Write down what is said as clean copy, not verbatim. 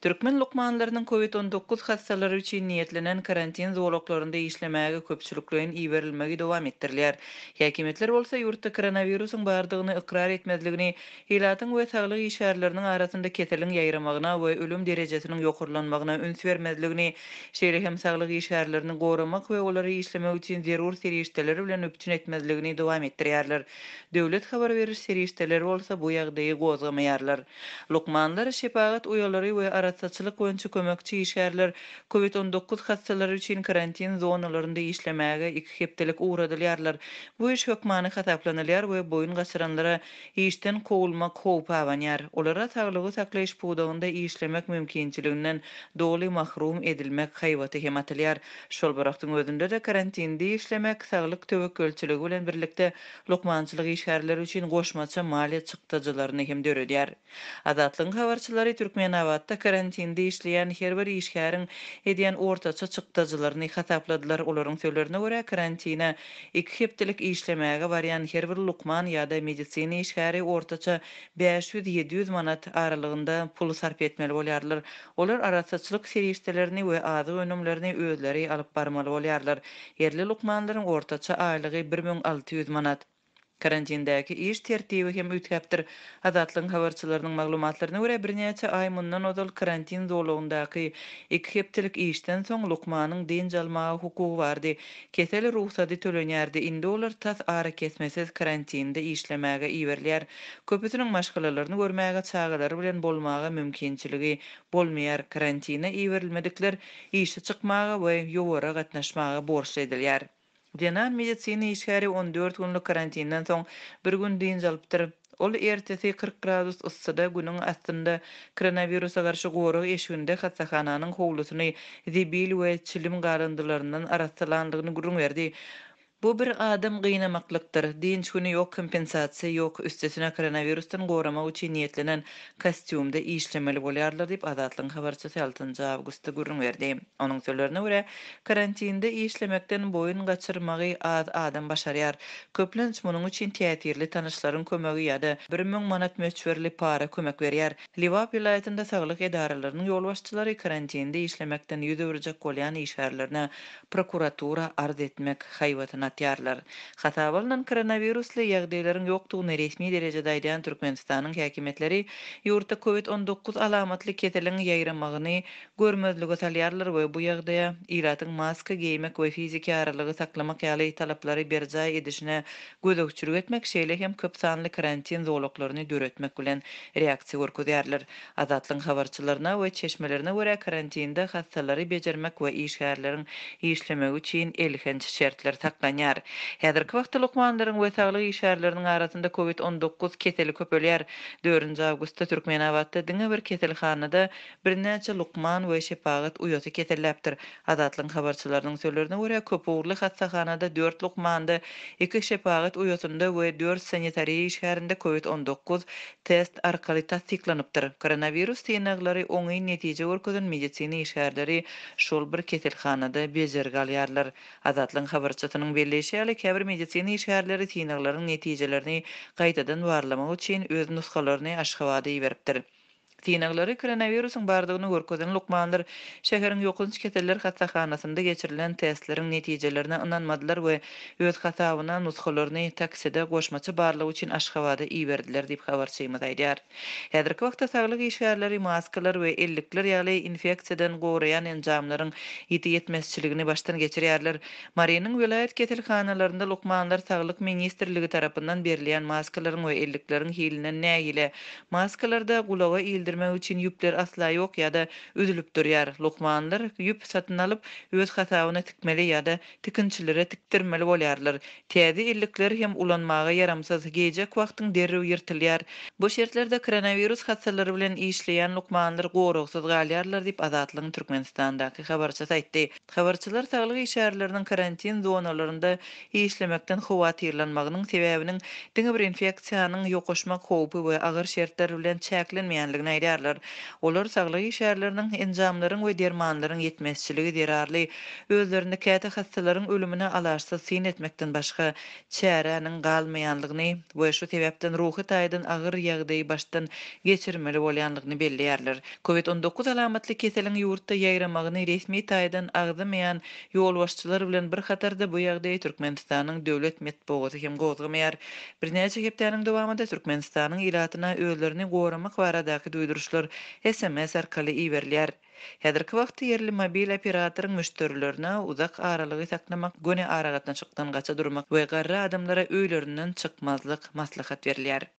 Türkmen lukmanlarının COVID-19 hastaları üçin niyetlenen karantin zoloklarında işlemäge köpçülüklerin iýerilmegi dowam etdirilýär. Häkimetler bolsa ýurtda koronawirusyň bardygyny ikrar etmezligini, hilatyň we saglyk işgärleriniň arasynda keselin ýaýramagyna we ölüm derejesiniň ýokurlanmagyna üns bermezligini, şeýle hem saglyk işgärlerini goramak we olary işlemek üçin zerur serişdeleri bilen öpçün etmezligini dowam etdirýärler. Döwlet habar beriş serişdeleri bolsa bu ýagdaýy gozgamaýarlar. Lukmanlar şepagat uyalary we aratsaçylyk boýunça kömekçi işgärler COVID-19 hastalary üçin karantin zonalarynda işlemäge 2 hepdelik uğradylýarlar. Bu iş hökmany hataplanylýar we boyun gaçyranlara işden kowulmak howpy awanýar. Olara saglygy saklaýyş pudagynda işlemek mümkinçiliginden doly mahrum edilmek haýwaty hem atylýar. Şol barakdyň özünde de karantinde işlemek saglyk töwekelçiligi bilen birlikde lukmançylyk işgärleri üçin goşmaça maliýet çykdyjylaryny hem döredýär. Azatlyň habarçylary Türkmenawatda karantinde işleýän her bir işgäriň edýän ortaça çykdyjylaryny hatapladylar. Olaryň söýlerine görä karantina 2 hepdelik işlemäge barýan her bir lukman ýa-da medisina işgäri ortaça 500-700 manat aralygynda pul sarp etmeli bolýarlar. Olar aratsaçylyk serişdelerini we azyk önümlerini özleri alyp barmaly bolýarlar. Yerli lukmanlaryň ortaça aýlygy 1600 manat. Karantindäki iş tertibi hem ütäpdir. Azatlyň habarçylarynyň maglumatlaryna görä birnäçe ay mundan ozal karantin zolugyndaky 2 hepdelik işden soň lukmanyň din jalmagy hukugy bardy. Kesel ruhsaty tölenýärdi. Indi olar tas ara kesmesiz karantinde işlemäge iýerilýär. Köpüsiniň maşgalalaryny görmäge çagalary bilen bolmagy mümkinçiligi bolmaýar. Karantina iýerilmedikler işe çykmagy we ýowara gatnaşmagy borçly edilýär. Denan medisina işgäri 14 günlük karantindan soň bir gün diň jalypdyr. Ol ertesi 40 gradus yssyda günüň astynda koronawirusa garşy gorak eşiginde hastahananyň howlusyny zibil we çilim garyndylaryndan araslandygyny gürrüň berdi. Bu bir adam gıynamaklıktır. Dinç günü yok, kompensasiya yok, üstesine koronavirusdan goramak üçin niyetlenen kostyumda işlemeli bolýarlar diýip Azatlyň habarçysy 6 awgustda gürrüň berdi. Onuň sözlerine görä, karantinde işlemekden boyun gaçyrmagy az adam başarýar. Köplenç munyň üçin täsirli tanışlaryň kömegi ýa-da 1000 manat möçberli para kömek berýär. Liwap vilayatynda saglyk edaralarynyň ýol başçylary karantinde işlemekden ýüz öwrejek bolýan işgärlerine prokuratura arz etmek haýwatyna atýarlar. Hatabalynan koronavirusly ýagdaýlaryň ýokdugyny resmi derejede aýdan Türkmenistanyň häkimetleri ýurtda COVID-19 alamatly keseliň ýaýramagyny görmezlige salýarlar we bu ýagdaýa ýyratyň maska giymek we fiziki aralygy saklamak ýaly talaplary berjay edişine gözegçilik etmek şeýle hem köp sanly karantin zolaklaryny döretmek bilen reaksiýa görkezýärler. Azatlyň habarçylaryna we çeşmelerine görä karantinda hastalary bejermek we işgärleriň işlemek üçin elhenç şertler taklanýar. Häzirki wagtda lukmanlaryň we saglyk işgärleriniň arasynda COVID-19 keseli köpelýär. 4 awgustda Türkmenawatda diňe bir keselhanada birnäçe lukman we şepagat uýaty keselläpdir. Azatlyň habarçylarynyň sözlerine görä köp uğurly hastahanada 4 lukmanda 2 şepagat uýatynda we 4 sanitariýa işgärinde COVID-19 test arkaly tasdiklanypdyr. Koronavirus synaglary oňy netije görkezen medisina işgärleri şol bir keselhanada bejerge alýarlar. Azatlyň habarçysynyň belleşýäli käbir medisina işgärleri synaklaryň netijelerini gaýtadan barlamak üçin öz nuskalaryny Aşgabatda ýeripdir. Synaglary koronawirusyň bardygyny görkezen lukmanlar şäheriň ýokynç keseller hastahanasynda geçirilen testleriň netijelerine inanmadylar we öz hasabyna nuskalaryny takside goşmaça barlygy üçin Aşgabatda iýerdiler diýip habarçymyz aýdýar. Häzirki wagtda saglyk işgärleri maskalar we ellikler ýaly infeksiýadan goraýan enjamlaryň ýeti ýetmezçiligini başdan geçirýärler. Mariýanyň vilayet keselhanalaryna lukmanlar saglyk ministrligi tarapyndan berilýän maskalaryň we ellikleriň hilinden nägile maskalarda gulaga ildirmek üçin ýüpler asla ýok ýa-da üzülüp durýar. Lukmanlar ýüp satyn alyp öz hasabyna tikmeli ýa-da tikinçilere tikdirmeli bolýarlar. Täze illikler hem ulanmagy yaramsaz gejek wagtyň derrew ýyrtylýar. Bu şertlerde koronavirus hastalary bilen işleýän lukmanlar goraksız galýarlar diýip Azatlyň Türkmenistandaky habarçysy aýtdy. Habarçylar saglyk işgärleriniň karantin zonalarynda işlemekden howatyrlanmagynyň sebäbiniň diňe bir infeksiýanyň ýokaşmak howpy we agyr şertler bilen çäklenmeýänligini aýdýarlar. Olar saglyk işärleriniň enjamlaryň we dermanlaryň ýetmezçiligi derarly özlerinde käte hastalaryň ölümine alaşsyz sin etmekden başga çäräniň galmaýanlygyny we şu sebäpden ruhy taýdan agyr ýagdaý başdan geçirmeli bolýanlygyny belleýärler. Covid-19 alamatly keseliň ýurtda ýaýramagyny resmi taýdan agdamaýan ýolbaşçylar bilen bir hatarda bu ýagdaý Türkmenistanyň döwlet medeniýeti hem gozgamaýar. Birnäçe hepdeniň dowamında Türkmenistanyň iratyna özlerini goramak baradaky duýduruşlar SMS arkaly iýerilýär. Häzirki wagtda yerli mobil operatoryň müşterilerine uzak aralygy saklamak, göne aragatdan çykdan gaça durmak we garry adamlara öýlerinden çykmazlyk maslahat berilýär.